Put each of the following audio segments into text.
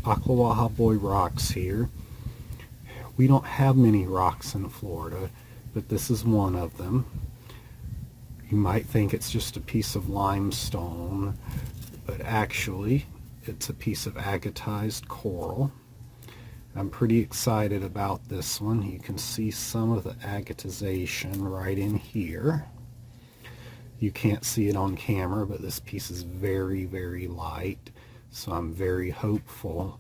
Aquawaha Boy Rocks here. We don't have many rocks in Florida, but this is one of them. You might think it's just a piece of limestone, but actually it's a piece of agatized coral. I'm pretty excited about this one. You can see some of the agatization right in here. You can't see it on camera, but this piece is very, very light, so I'm very hopeful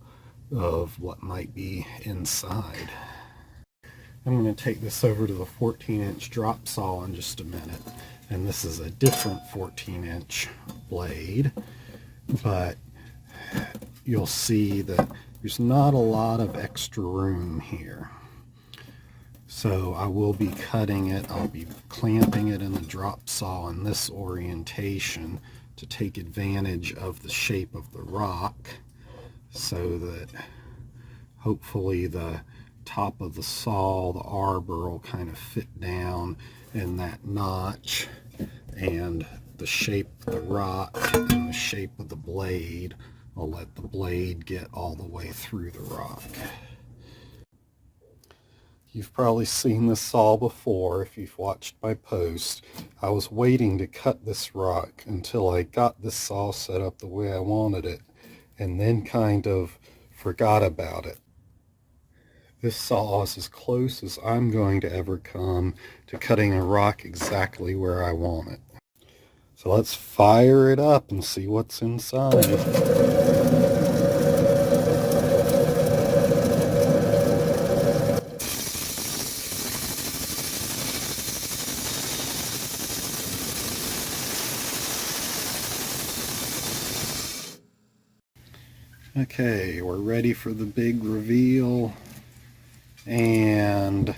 of what might be inside. I'm going to take this over to the 14-inch drop saw in just a minute, and this is a different 14-inch blade, but you'll see that there's not a lot of extra room here. So I will be cutting it, I'll be clamping it in the drop saw in this orientation to take advantage of the shape of the rock, so that hopefully the top of the saw, the arbor, will kind of fit down in that notch, and the shape of the rock and the shape of the blade will let the blade get all the way through the rock. You've probably seen this saw before if you've watched my post. I was waiting to cut this rock until I got this saw set up the way I wanted it, and then kind of forgot about it. This saw is as close as I'm going to ever come to cutting a rock exactly where I want it. So let's fire it up and see what's inside. Okay, we're ready for the big reveal, and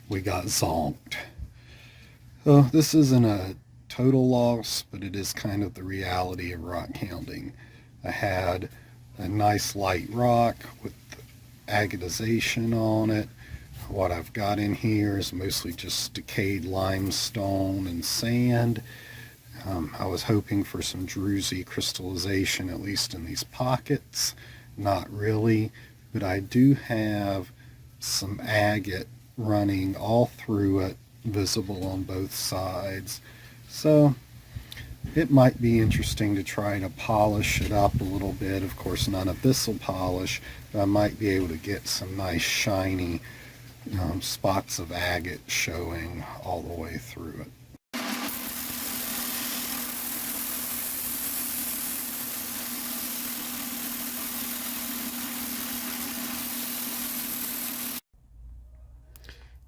we got zonked. Oh, this isn't a total loss, but it is kind of the reality of rock hounding. I had a nice light rock with agatization on it. What I've got in here is mostly just decayed limestone and sand. I was hoping for some druzy crystallization, at least in these pockets. Not really, but I do have some agate running all through it, visible on both sides. So it might be interesting to try to polish it up a little bit. Of course, none of this will polish, but I might be able to get some nice shiny spots of agate showing all the way through it.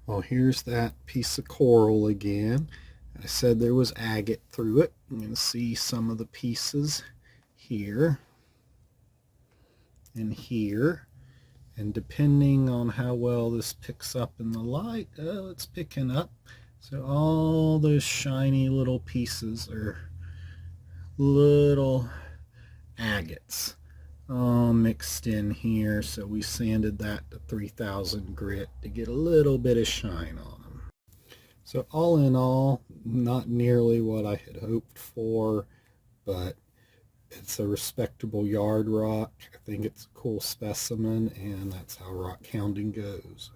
Well, here's that piece of coral again. I said there was agate through it. You can see some of the pieces here and here. And depending on how well this picks up in the light, oh, it's picking up. So all those shiny little pieces are little agates all mixed in here. So we sanded that to 3000 grit to get a little bit of shine on them. So all in all, not nearly what I had hoped for, but it's a respectable yard rock. I think it's a cool specimen, and that's how rock hounding goes.